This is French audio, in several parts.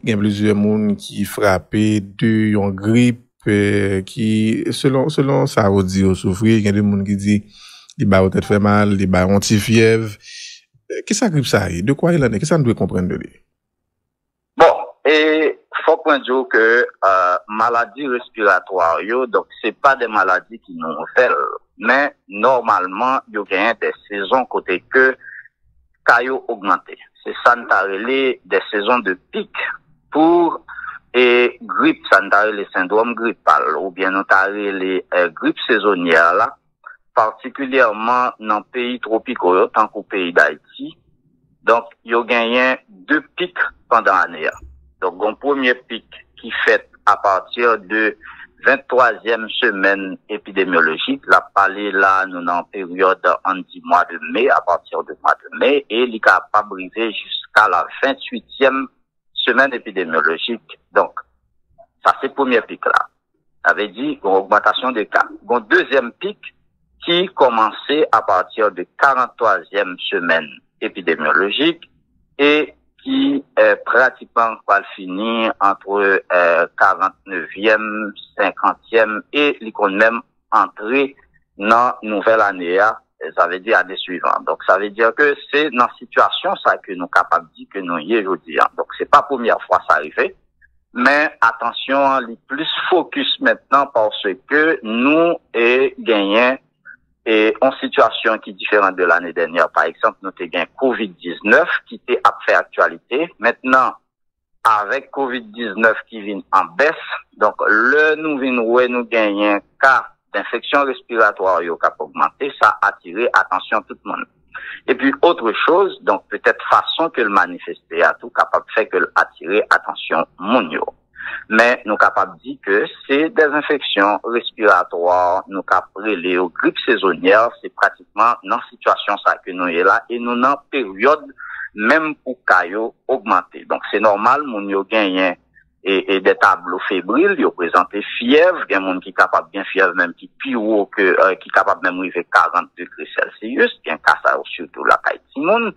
il y a plusieurs monde qui frappé de une grippe qui selon ça on dit au souffrir, il y a des monde qui dit les bas tête fait mal, les bas anti-fièvre. Qu'est-ce que ça grippe ça est? De quoi il en est? Qu'est-ce que ça nous doit comprendre de lui? Bon, et faut qu'on dise que maladies respiratoires, donc c'est pas des maladies qui nous fait, mais normalement, il y a des saisons côté que caillou augmenté. C'est ça des saisons de pic pour et grippe, ça les syndromes grippal ou bien les grippes saisonnières là, particulièrement dans pays tropicaux tant qu'au pays d'Haïti. Donc, il y a gagné 2 pics pendant l'année. Donc, un premier pic qui fait à partir de 23e semaine épidémiologique. La parlé là, nous en période du mois de mai, à partir du mois de mai, et il est capable de briser jusqu'à la 28e semaine épidémiologique. Donc, ça c'est le premier pic là. Ça veut dire une augmentation des cas. Un deuxième pic qui commençait à partir de 43e semaine épidémiologique et qui pratiquement va finir entre 49e, 50e et il compte même entrer dans nouvelle année, ça veut dire année suivante. Donc ça veut dire que c'est dans situation ça que nous capables de dire que nous y est aujourd'hui. Donc c'est pas la première fois ça arrive, mais attention, les plus focus maintenant parce que nous est gagné et en situation qui est différente de l'année dernière. Par exemple, nous avons gagné COVID-19 qui était à faire actualité. Maintenant, avec COVID-19 qui vient en baisse, donc nous gagnons un cas d'infection respiratoire qui a augmenté, ça a attiré attention tout le monde. Et puis autre chose, donc peut-être façon que le manifester à tout capable de faire que attirer attention monio. Mais nous capables de dire que c'est des infections respiratoires, nous capables les grippes saisonnières, c'est pratiquement dans situation ça que nous est là et nous dans période même pour caillou augmenter. Donc c'est normal, mon yo gagne et des tableaux fébriles, yo présenter fièvre, il y a monde qui capable bien fièvre même qui plus haut que qui capable même arriver 40 degrés Celsius, il y a un cas ça surtout la caille Simone.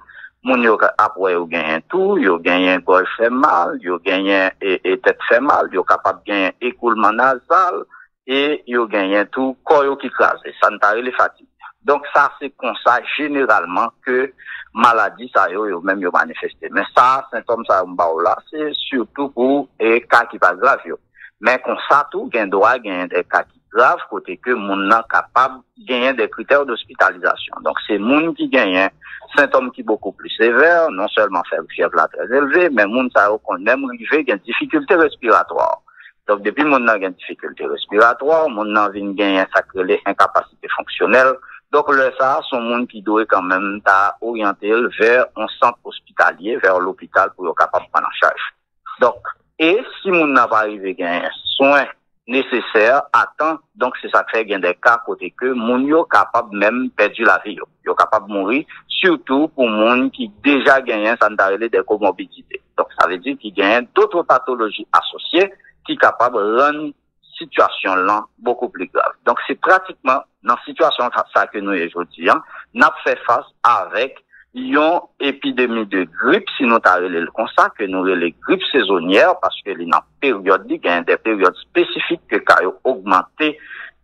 Moun yo après yo gagne tout, yo gagne gorge fait mal, yo gagne et tête fait mal, yo capable gagne écoulement nasal et yo gagne tout corps yo qui crase, ça n't'a les fatigue. Donc ça c'est comme ça généralement que maladie ça yo même yo manifester. Mais ça symptômes ça là, c'est surtout pour cas qui pas grave yo. Mais comme ça tout gagne droit gagne des cas qui grave côté que moun nan capable gagner des critères d'hospitalisation. Donc c'est moun qui gagne symptômes qui beaucoup plus sévères, non seulement fièvre là très élevée, mais moun ça qu'on même arrivé gagne difficulté respiratoire. Donc depuis moun nan gagne difficulté respiratoire, moun nan vinn gagne sacré incapacité fonctionnelle. Donc le ça sont moun qui doit quand même ta orienter vers un centre hospitalier, vers l'hôpital pour être capable de prendre en charge. Donc et si moun n'a pas arrivé gagne soins nécessaire à temps, donc c'est ça qui fait des cas côté que moun yo capable même perdu la vie yo capable mourir, surtout pour moun qui déjà gagné ça des comorbidités. Donc ça veut dire qu'il gagne d'autres pathologies associées qui capable rendre situation là beaucoup plus grave. Donc c'est pratiquement dans situation ça que nous aujourd'hui n'a fait face avec une épidémie de grippe, si nous avons le constat que nous avons les grippes saisonnières, parce que dans la période, il y a des périodes spécifiques que ont augmenté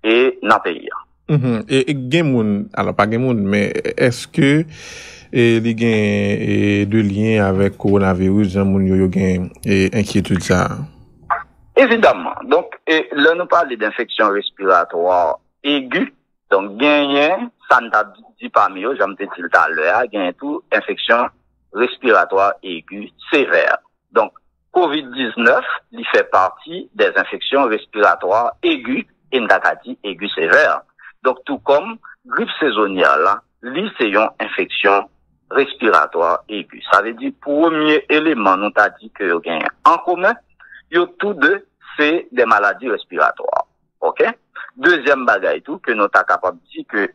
et dans le pays. Et Gemoun, alors pas Gemoun, mais est-ce que il y a de lien avec le coronavirus, il y a inquiétude ça? Évidemment. Donc, là, nous parlons d'infection respiratoire aiguë. Donc, gagner, ça ne dit pas mieux, j'aime te dire tout à l'heure, gagner tout, infection respiratoire aiguë sévère. Donc, COVID-19, il fait partie des infections respiratoires aiguës, et dit aiguë sévère. Donc, tout comme grippe saisonnière, là, c'est une infection respiratoire aiguë. Ça veut dire, premier élément, nous t'a dit que vous gagnez en commun, tous deux, c'est des maladies respiratoires. OK? Deuxième bagaille tout que nous sommes capables de dire que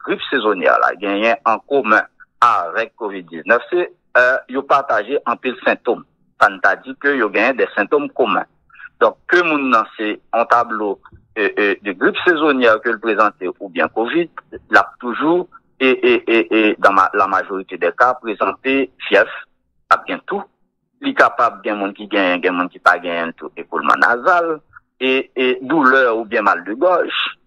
grippe saisonnière là gagné en commun avec COVID-19 c'est yo partager en pile symptômes. Ça nous a dit que yo gagné des symptômes communs. Donc que moun nan c'est un tableau de grippe saisonnière que le présenté ou bien COVID l'a toujours et dans la majorité des cas présenté fièvre à bien tout li capable gen moun qui gagne, gen moun qui pas gagne tout écoulement nasal et douleur ou bien mal de gorge,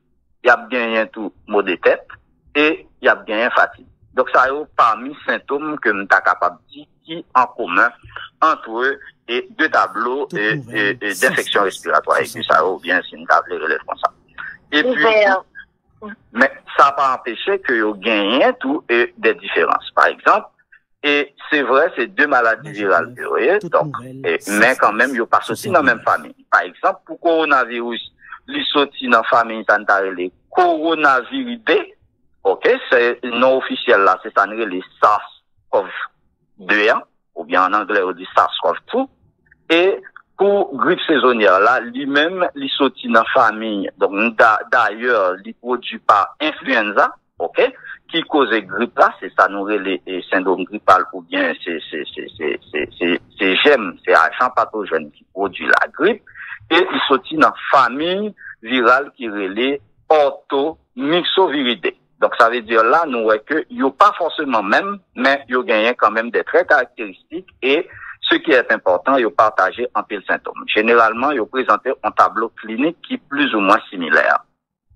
y a gagné tout maux de tête et y a gagné fatigue. Donc ça y est parmi symptômes que m'ta capable dire qui en commun entre eux et deux tableaux d'infection respiratoire aiguë, ça ou bien si nous appelons relève comme ça. Et puis mais ça n'a pas empêché que yo gagne tout et des différences. Par exemple, et c'est vrai, c'est deux maladies virales, donc, mais quand même, ils passent aussi dans la même famille. Par exemple, pour coronavirus, ils sortent dans la famille sanitaire, les coronaviridés, ok, c'est non officiel là, c'est ça, les SARS-CoV-2, ou bien en anglais, on dit SARS-CoV-2, et pour grippe saisonnière là, lui-même, il sortit dans la famille, donc, d'ailleurs, il produit par influenza, ok, qui cause grippe là, c'est ça, nous, les syndromes grippal ou bien c'est germe, c'est agent pathogène qui produit la grippe, et il sortit dans famille virale qui relève orthomyxoviridés. Donc, ça veut dire là, nous, voyons que, il n'y a pas forcément même, mais il y a gagné quand même des traits caractéristiques et ce qui est important, il y a partagé en pile symptômes. Généralement, il y a présenté un tableau clinique qui est plus ou moins similaire.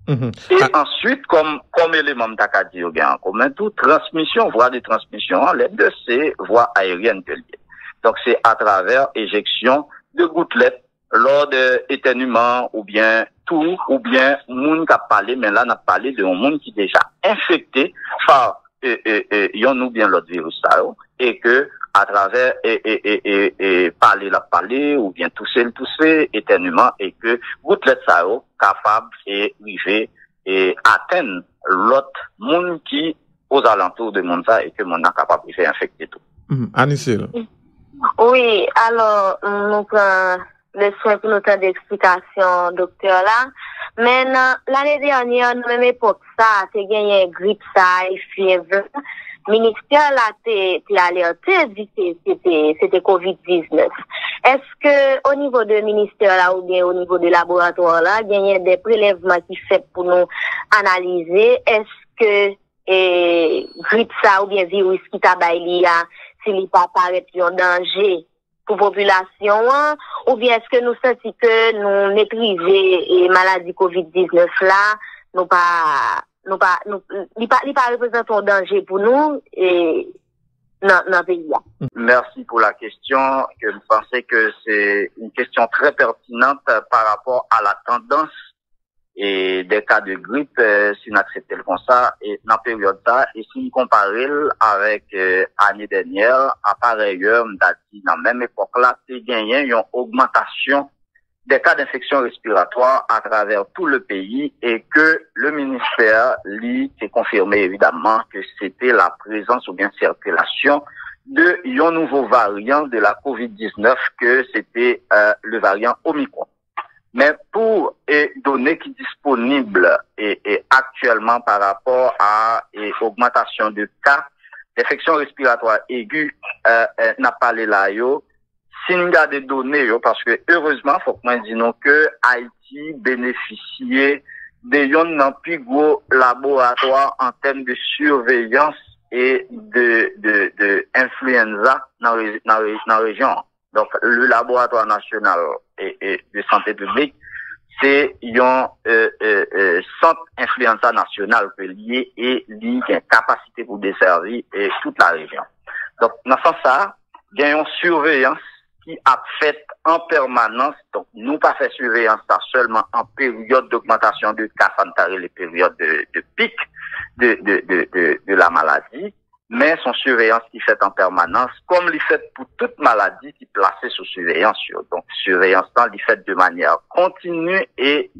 Et ensuite, comme élément d'Aka dit, en commun, tout transmission, voie de transmission, les deux, c'est voie aérienne de lié. Donc, c'est à travers éjection de gouttelettes lors de éternuement ou bien tout, ou bien moun qui a parlé, mais là, on a parlé de un monde qui est déjà infecté par yon ou bien l'autre virus, et que, à travers, parler, ou bien tousser, éternuement, et que, gouttelette ça, capable et arriver et atteindre l'autre monde qui, aux alentours de monde ça, et que mon a capable de faire infecter tout. Anicile. Oui, alors, nous prenons le soin pour notre d'explication, docteur, là. Mais l'année dernière, nous même époque ça, c'est gagné grippe ça, et fièvre. Ministère là t'es alerté dit que c'était COVID-19. Est-ce que au niveau de ministère là ou bien au niveau de laboratoire là, il y a des prélèvements qui fait pour nous analyser est-ce que grippe ça ou bien virus qui t'a baillé s'il pas paraît un danger pour population ou bien est-ce que nous sentons que nous maîtriser maladie COVID-19 là, il pas représente un danger pour nous et dans le pays. Merci pour la question. Je pensais que c'est une question très pertinente par rapport à la tendance et des cas de grippe, si on accepte le constat, et dans la période ça, et si on compare avec l'année dernière, à pareille heure, on a dit, dans la même époque là, c'est gagné une augmentation des cas d'infection respiratoire à travers tout le pays et que le ministère s'est confirmé évidemment que c'était la présence ou bien circulation de un nouveau variant de la COVID-19 que c'était le variant Omicron. Mais pour données qui disponibles et actuellement par rapport à augmentation de cas d'infection respiratoire aiguë, n'a pas les là si nous avons des données, parce que heureusement, faut que moi disons que Haïti bénéficiait d'un plus gros laboratoire en termes de surveillance et de influenza dans la région. Donc, le laboratoire national et de santé publique, c'est un centre influenza national que lié et lié qui a une capacité pour desservir toute la région. Donc, dans ce sens-là, il y a une surveillance qui a fait en permanence, donc nous pas fait surveillance ça seulement en période d'augmentation de cas sanitaires, les périodes de pic de la maladie, mais son surveillance qui fait en permanence, comme l'y fait pour toute maladie qui est placée sous surveillance. Donc surveillance là, l'y fait de manière continue et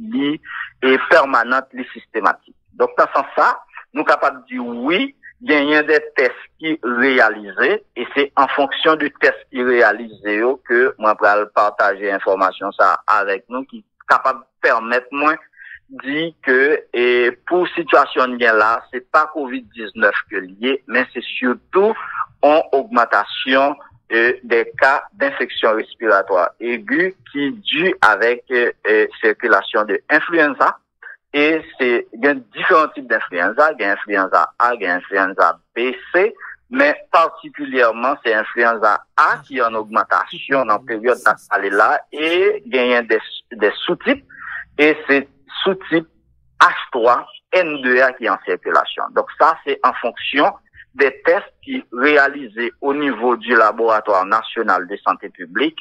permanente, et systématique. Donc dans ce sens-là, nous sommes capables de dire oui, il y a des tests qui réalisés et c'est en fonction du test qui réalisé que moi vais partager l'information ça avec nous qui est capable de permettre moi dire que pour situation là c'est pas COVID-19 que lié mais c'est surtout en augmentation des cas d'infection respiratoire aiguë qui est due avec circulation de influenza. Et il y a différents types d'influenza. Il y a influenza A, il y a influenza B, C. mais particulièrement c'est influenza A qui est en augmentation dans la période d'après là et gagne des sous-types et c'est sous-type H3N2A qui est en circulation. Donc ça c'est en fonction des tests qui réalisés au niveau du laboratoire national de santé publique.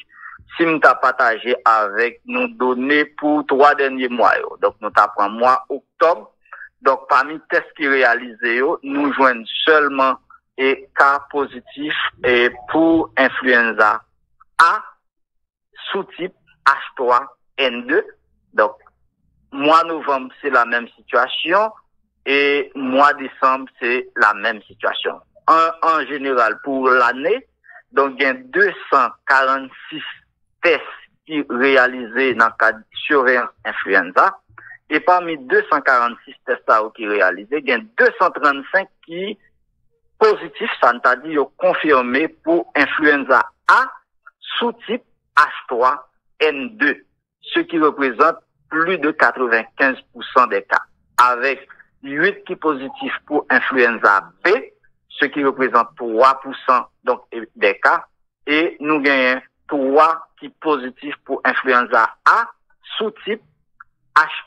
Si nous t'as partagé avec nos données pour 3 derniers mois, donc nous t'apprend mois octobre. Donc parmi les tests qui réalisés, nous joignons seulement et cas positifs et pour influenza A sous-type H3N2. Donc mois novembre c'est la même situation et mois décembre c'est la même situation. En général pour l'année, donc il y a 246 tests qui réalisés dans le cadre de surveillance influenza et parmi 246 tests qui réalisés, il y a 235 qui positifs, ça t'a dit confirmé pour influenza A sous-type H3N2, ce qui représente plus de 95% des cas, avec 8 qui positifs pour influenza B, ce qui représente 3% donc des cas, et nous gagnons 3 qui positifs pour influenza A sous-type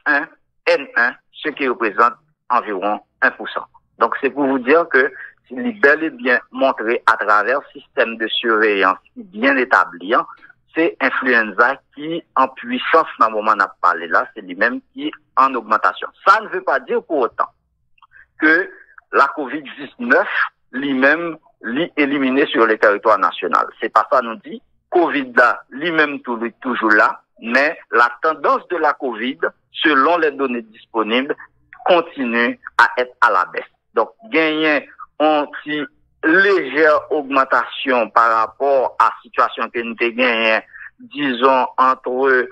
H1N1, ce qui représente environ 1%. Donc c'est pour vous dire que il est bel et bien montré à travers le système de surveillance bien établi, c'est influenza qui en puissance dans le moment où on a parlé là, c'est lui-même qui est en augmentation. Ça ne veut pas dire pour autant que la COVID-19 lui-même l'est éliminé sur le territoire national. C'est pas ça nous dit. Covid là, lui-même toujours là, mais la tendance de la Covid, selon les données disponibles, continue à être à la baisse. Donc, gagner une légère augmentation par rapport à la situation que nous avons gagnée, disons, entre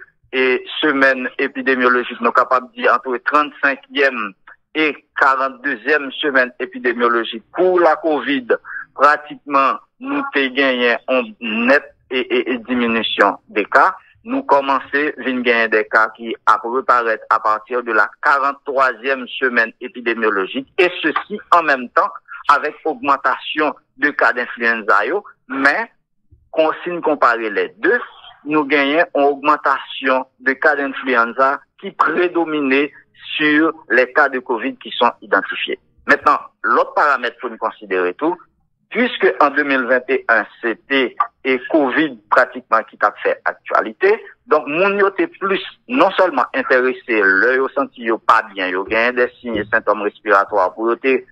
semaines épidémiologiques, nous sommes capables de dire entre 35e et 42e semaine épidémiologique. Pour la COVID, pratiquement, nous avons gagné une nette et diminution des cas. Nous commençons à gagner des cas qui apparaissent à partir de la 43e semaine épidémiologique, et ceci en même temps avec augmentation de cas d'influenza, mais si nous comparons les deux, nous gagnons une augmentation de cas d'influenza qui prédominait sur les cas de COVID qui sont identifiés. Maintenant, l'autre paramètre pour nous considérer tout, puisque en 2021, c'était COVID pratiquement qui t'a fait actualité, donc moun yo te plus non seulement intéressé, l'œil au senti yo pas bien, yo gagne des signes et symptômes respiratoires pour te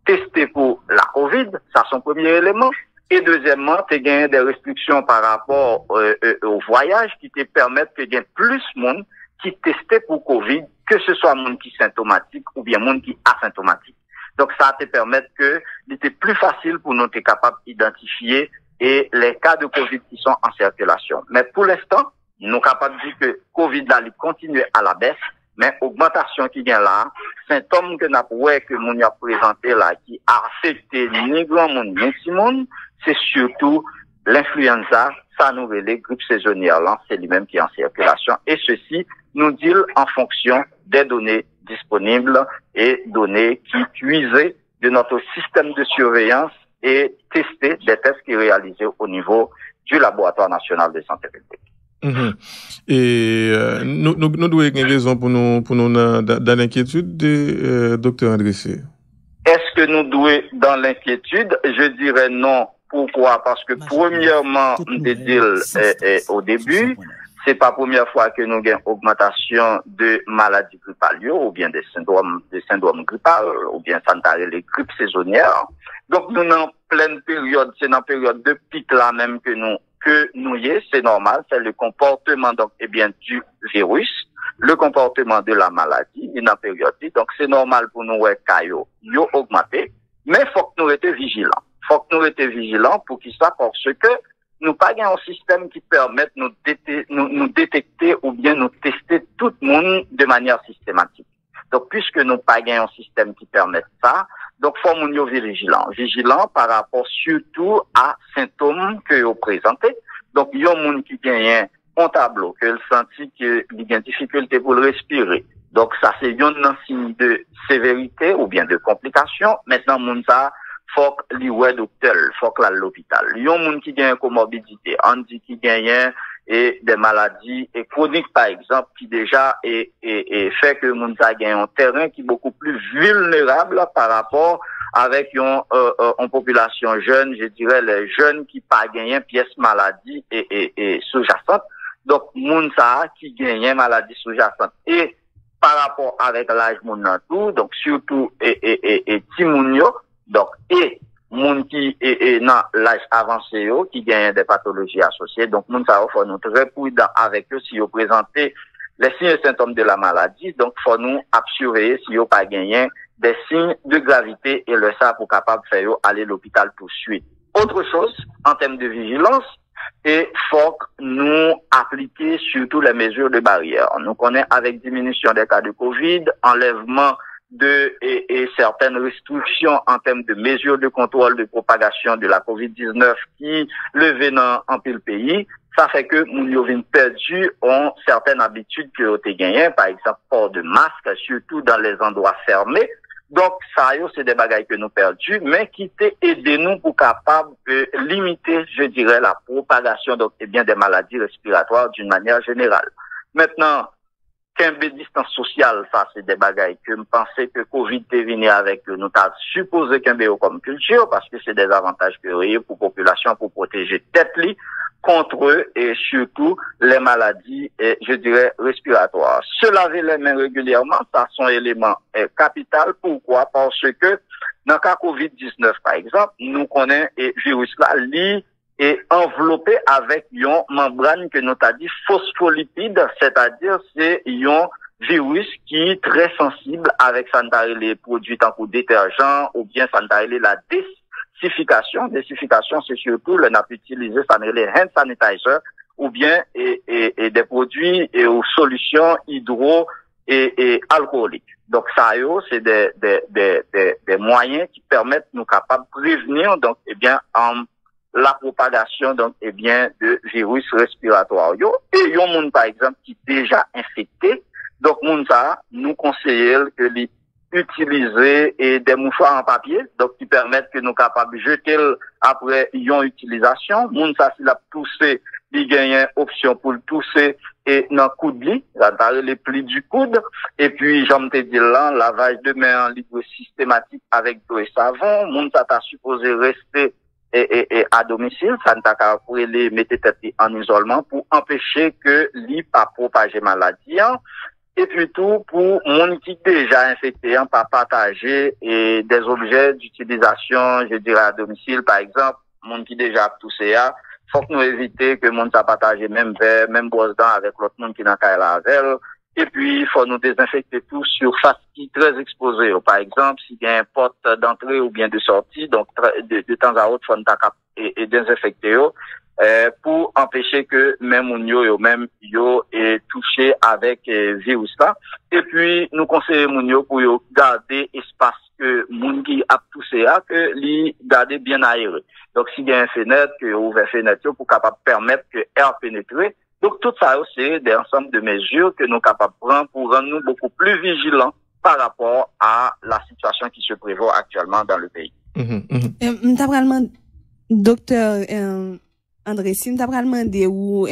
tester pour la COVID, ça son premier élément. Et deuxièmement, tu gagné des restrictions par rapport au voyage qui te permettent que gagne plus monde qui testait pour COVID, que ce soit monde qui symptomatique ou bien monde qui asymptomatique. Donc ça te permet que il était plus facile pour nous être capable d'identifier et les cas de COVID qui sont en circulation. Mais pour l'instant, nous sommes capables de dire que COVID là, il continue à la baisse, mais augmentation qui vient là, symptômes que nous que nous a présenté là, qui a affecté ni grand monde, ni petit monde, c'est surtout l'influenza, ça nous les grippes saisonnières là, c'est lui-même qui est en circulation. Et ceci nous dit en fonction des données disponibles et données qui puisent de notre système de surveillance et tester des tests qui sont réalisés au niveau du laboratoire national de santé publique. Et nous devons avoir raison pour nous dans l'inquiétude de docteur Andressé. Est-ce que nous devons dans l'inquiétude? Je dirais non. Pourquoi? Parce que premièrement, au début, c'est pas la première fois que nous avons une augmentation de maladies grippales ou bien des syndromes grippales ou bien les grippes saisonnières. Donc nous en pleine période, c'est dans la période de pic là même que nous y est, c'est normal, c'est le comportement donc du virus, le comportement de la maladie, une période. Donc c'est normal pour nous yo augmenter, mais faut que nous restions vigilants. Faut que nous restions vigilants pour qu'il soit parce que nous pas un système qui permette nous détecter ou bien nous tester tout le monde de manière systématique. Donc, puisque nous pas un système qui permette ça, donc faut nous vigilant par rapport surtout à symptômes que vous présentez. Donc, il y a un monde qui gagne un tableau, que le senti qu'il y a une difficulté pour le respirer. Donc, ça c'est un signe de sévérité ou bien de complication. Maintenant, monde ça faut que li ouais docteur, faut que la l'hôpital. Yon moun qui gagne comorbidité, on dit qui gagne et des maladies et chroniques par exemple qui déjà et fait que moun sa gagne un terrain qui est beaucoup plus vulnérable par rapport avec une population jeune, je dirais les jeunes qui pas gagné pièce maladie et sous-jacente. Donc moun sa qui gagne maladie sous-jacente et par rapport avec l'âge moun nan tout, donc surtout et ti moun yo, donc et moun qui est dans l'âge avancé yo, qui gagne des pathologies associées. Donc moun sa faut nous très prudent avec eux si yo présenter les signes et symptômes de la maladie. Donc faut nous surveiller si yo pas gagné des signes de gravité et le ça pour capable faire yo aller à l'hôpital tout de suite. Autre chose en termes de vigilance, et faut que nous appliquer surtout les mesures de barrière. Nous connaissons avec diminution des cas de Covid, enlèvement de et certaines restrictions en termes de mesures de contrôle de propagation de la COVID-19 qui levé dans un peu le pays. Ça fait que nous avons perdu ont certaines habitudes que ont gagnées, par exemple port de masque, surtout dans les endroits fermés. Donc, ça, c'est des bagailles que nous perdus, mais qui t'est aidé nous pour capable de limiter, je dirais, la propagation, donc, eh bien, des maladies respiratoires d'une manière générale. Maintenant, qu'un distance sociale, ça, c'est des bagailles que me pensais que Covid est venu avec, nous t'as supposé qu'un comme culture, parce que c'est des avantages que pour population, pour protéger tête li, contre eux et surtout les maladies, je dirais, respiratoires. Se laver les mains régulièrement, ça sont éléments capital. Pourquoi? Parce que dans le cas COVID-19, par exemple, nous connaissons et virus là, li est enveloppé avec une membrane que nous avons dit phospholipide, c'est-à-dire c'est un virus qui est très sensible avec les produits tant que détergents ou bien la désification, c'est surtout le n'a utilisé les hand sanitizer ou bien et des produits et aux solutions hydro et alcooliques. Donc ça c'est des moyens qui permettent nous capables de prévenir donc la propagation donc de virus respiratoires. Et yon moun par exemple qui est déjà infecté, donc moun ça nous conseille que les utiliser et des mouchoirs en papier, donc qui permettent que nous capables de jeter après yon utilisation. Moun ça s'il a toussé, il gagne option pour le tousser et dans coude lit, les plis du coude, et puis j'en te dis là, lavage de main en libre systématique avec d'eau et savon. Moun ça t'a supposé rester et à domicile, ça ne t'a qu'à pour les mettre tête en isolement pour empêcher que l'y pas propager maladie. Et puis tout pour monde qui déjà infecté, pas partager et des objets d'utilisation, je dirais à domicile par exemple, monde qui déjà toussé à, faut que nous éviter que monde ça partager même verre, même brosse dents avec l'autre monde qui n'a qu'à la avec. Et puis il faut nous désinfecter tout surface qui est très exposée. Par exemple, s'il y a un porte d'entrée ou bien de sortie, donc de temps à autre faut nous et désinfecter pour empêcher que même yo est touché avec virus là. Et puis nous conseillons pour garder espace que moun qui a touché à que li garder bien aéré. Donc s'il y a une fenêtre que ouvert fenêtre pour capable permettre que air pénètre. Donc tout ça c'est des ensembles de mesures que nous capables prendre pour rendre nous beaucoup plus vigilants par rapport à la situation qui se prévoit actuellement dans le pays. Docteur André, si nous avons demandé ou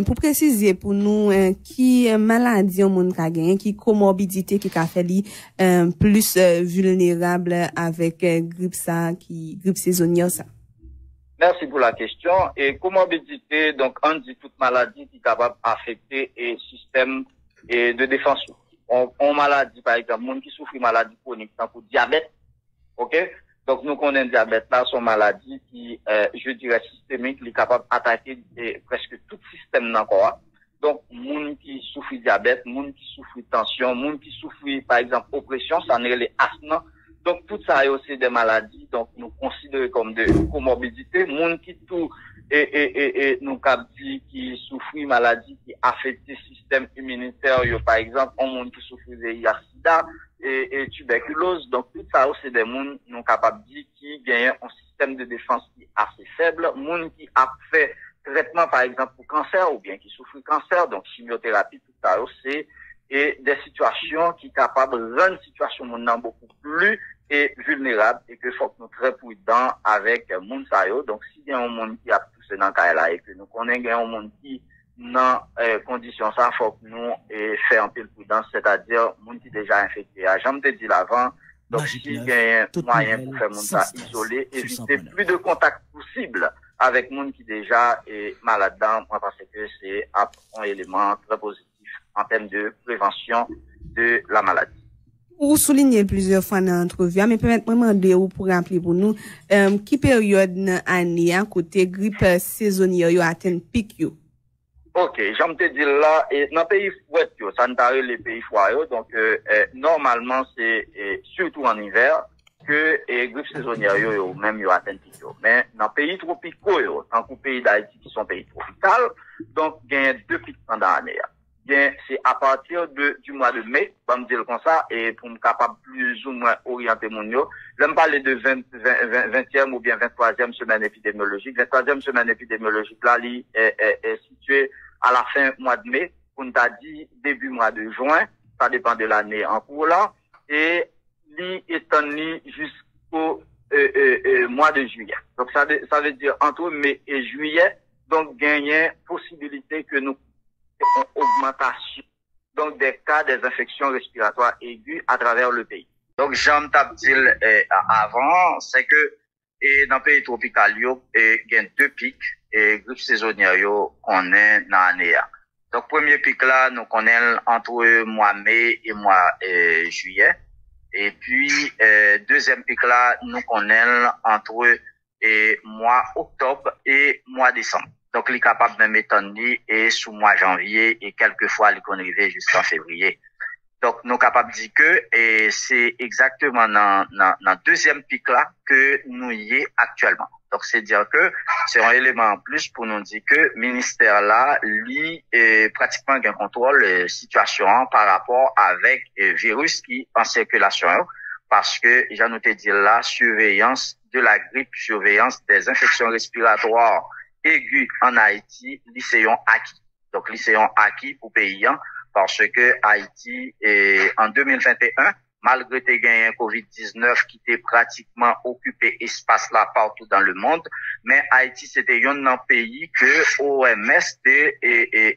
pour préciser pour nous qui maladie on moun ka gen, qui comorbidité qui ka fait li plus vulnérable avec grippe saisonnière ça. Merci pour la question. Et comorbidité, donc on dit toute maladie qui est capable d'affecter le système de défense. On maladie par exemple, monde qui souffre de maladie chronique, tant que diabète, ok? Donc, nous connaissons le diabète là, son maladie qui, je dirais, systémique, qui est capable d'attaquer presque tout système dans le corps. Donc, moun qui souffre de diabète, moun qui souffre de tension, moun qui souffre, par exemple, oppression, ça n'est les asthme. Donc, tout ça est aussi des maladies, donc, nous considérons comme des comorbidités. Moun qui tout, nous dit qui souffre de maladies qui affectent le système immunitaire, par exemple, un monde qui souffre de sida, et tuberculose. Donc, tout ça, c'est des gens nous capables de dire qui gagnent un système de défense qui est assez faible. Gens qui a fait traitement, par exemple, pour cancer ou bien qui souffrent de cancer. Donc, chimiothérapie, tout ça, c'est des situations qui sont capables de rendre la situation beaucoup plus et vulnérables et que faut que nous très prudents avec moun sa yo. Donc si il y a un monde qui a poussé dans là et que nous connaissons un monde qui dans condition ça faut que nous faire un peu de prudence, c'est-à-dire monde qui déjà infecté. J'en te dit l'avant. Donc si il y a un moyen pour faire monde ça isolé, éviter plus de contacts possible avec monde qui déjà est malade dedans, moi parce que c'est un élément très positif en termes de prévention de la maladie. Ou souligner plusieurs fois dans l'entrevue, mais permettez moi demander ou pour rappeler pour nous, qui période dans l'année à côté grippe saisonnière yo atteint pic yo? Ok, j'aime te dire là, et dans le pays fouet yo, ça ne t'arrive les pays froids yo, donc normalement c'est surtout en hiver que grippe saisonnière yo même yo atteint pic yo. Mais dans les pays tropicaux yo, tant que pays d'Haïti qui sont pays tropicaux, donc il y a 2 pics pendant l'année. Bien, c'est à partir du mois de mai, on me dire comme ça, et pour me capable plus ou moins orienter mon yo. Je me parler de 20e ou bien 23e semaine épidémiologique. 23e semaine épidémiologique, là, est située à la fin mois de mai. On t'a dit début mois de juin. Ça dépend de l'année en cours là. Et li étendue jusqu'au, mois de juillet. Donc, ça veut dire entre mai et juillet. Donc, gagner possibilité que nous augmentation donc des cas des infections respiratoires aiguës à travers le pays. Donc j'en t'ai dit avant, c'est que dans les pays tropicaux il y a 2 pics et grippe saisonnière qu'on est dans l'année. Donc premier pic là nous connaissons entre mois mai et mois juillet et puis deuxième pic là nous connaissons entre mois octobre et mois décembre. Donc, il est capable de m'étonner et sous mois janvier et quelquefois, il est arrivé jusqu'en février. Donc, nous sommes capables de dire que c'est exactement dans deuxième pic là que nous y est actuellement. Donc, c'est dire que c'est un élément en plus pour nous dire que le ministère là, lui, est pratiquement un contrôle situation par rapport avec virus qui en circulation. Parce que, j'en ai dit là, surveillance de la grippe, surveillance des infections respiratoires aigu en Haïti, lycéon acquis. Donc, lycéon acquis pour pays, parce que Haïti, en 2021, malgré tes gains COVID-19 qui était pratiquement occupé espace là partout dans le monde, mais Haïti, c'était un pays que OMS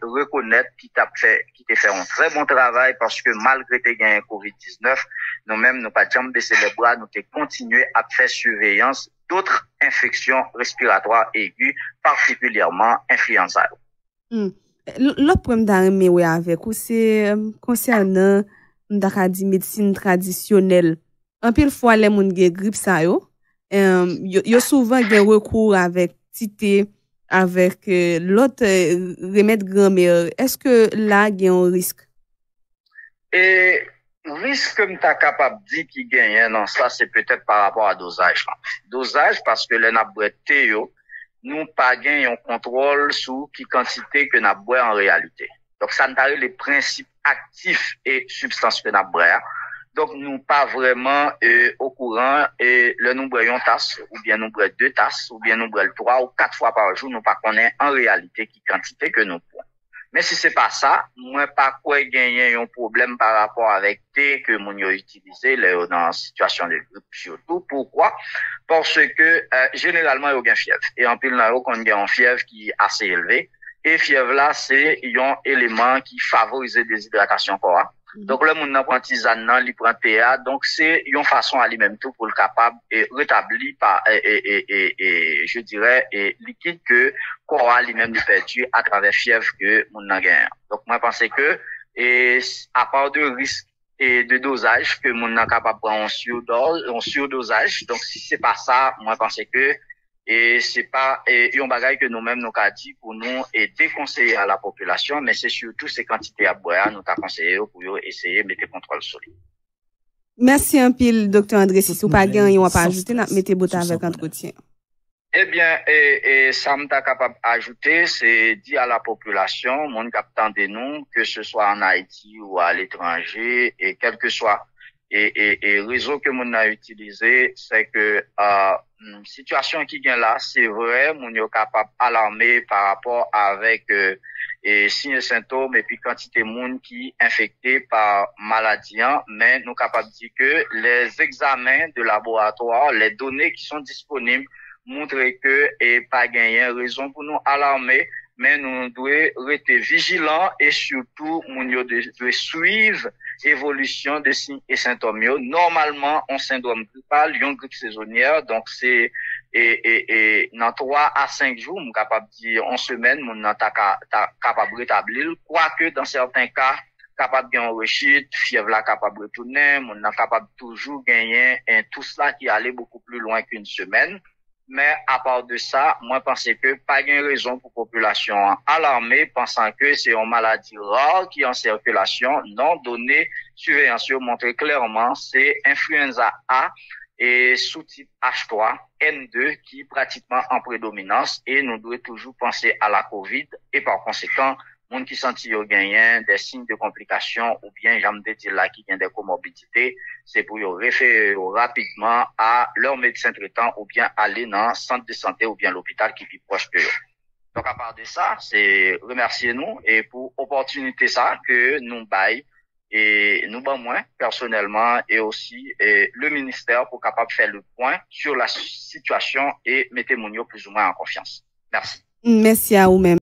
reconnaître qui t'a fait un très bon travail parce que malgré tes gains COVID-19, nous-mêmes, nous pas jamais baissé les bras, nous t'ai continué à faire surveillance d'autres infections respiratoires aiguës, particulièrement influenza. L'autre problème d'arriver avec ou c'est concernant la médecine traditionnelle. En pile fois les moun gen grippe ça yo souvent gen recours avec tité avec l'autre remède grand-mère. Est-ce que là il y a un risque? Et risque que m'ta capable dire qui gagne non ça c'est peut-être par rapport à dosage. Dosage parce que les n'a boité yo nous pas gagné un contrôle sur qui quantité que n'a boit en réalité. Donc ça n'a les principes actifs et substances que n'a boit. Donc nous pas vraiment au courant et le nous boyons tasse ou bien nous boit 2 tasses ou bien nous boit 3 ou 4 fois par jour nous pas connaît en réalité qui quantité que nous boit. Mais si c'est pas ça, moi pas quoi gagner un problème par rapport avec thé que mon yo utilisé là dans situation de grippe surtout. Pourquoi? Parce que généralement il y a une fièvre et en pile là on a une fièvre qui est assez élevée et fièvre là c'est un élément qui favorise la déshydratation corps. Donc le monde prend tisane nan, li prend thé, donc c'est une façon à lui-même tout pour le capable et rétablir par je dirais liquide que corps a lui-même perdu à travers fièvre que moun nan gagne. Donc moi pense que à part de risque et de dosage que moun nan capable prendre un surdosage. Donc si c'est pas ça, moi pense que c'est pas un bagage que nous-mêmes nous qu'a dit pour nous et déconseiller à la population, mais c'est surtout ces quantités à boire nous t'a conseillé pour essayer de mettre contrôle sur lui. Merci un pile docteur André si ou pas gain on va pas ajouter n'a mettez botte avec entretien. Eh bien ça m'ta capable ajouter c'est dire à la population monde qui attendez nous que ce soit en Haïti ou à l'étranger et quel que soit et réseau que mon a utilisé c'est que situation qui vient là c'est vrai mon est capable alarmer par rapport avec et signes et symptômes et puis quantité de monde qui infecté par maladie, mais nous capables de dire que les examens de laboratoire, les données qui sont disponibles montrent que et pas gagné raison pour nous alarmer, mais nous devons rester vigilants et surtout nous devons suivre l'évolution des signes et symptômes. Normalement, on syndrome grippal, une grippe saisonnière, donc c'est dans 3 à 5 jours, on capable de dire en semaine, on est capable de rétablir, quoique dans certains cas, capable de gagner une rechute, fièvre là capable de retourner, on est capable toujours gagner tout cela qui allait beaucoup plus loin qu'une semaine. Mais à part de ça, moi, je pense que pas de raison pour la population alarmée, pensant que c'est une maladie rare qui est en circulation. Non, données surveillance montrent clairement, c'est influenza A et sous-type H3N2 qui est pratiquement en prédominance et nous devons toujours penser à la COVID et par conséquent, monde qui sentit gagner des signes de complications ou bien, j'aime dire là, qui gagne des comorbidités, c'est pour y référer rapidement à leur médecin traitant ou bien aller dans le centre de santé ou bien l'hôpital qui est plus proche de eux. Donc, à part de ça, c'est remercier nous et pour opportunité ça que nous baillons et nous moins personnellement et aussi le ministère pour capable faire le point sur la situation et mettre mon plus ou moins en confiance. Merci. Merci à vous-même.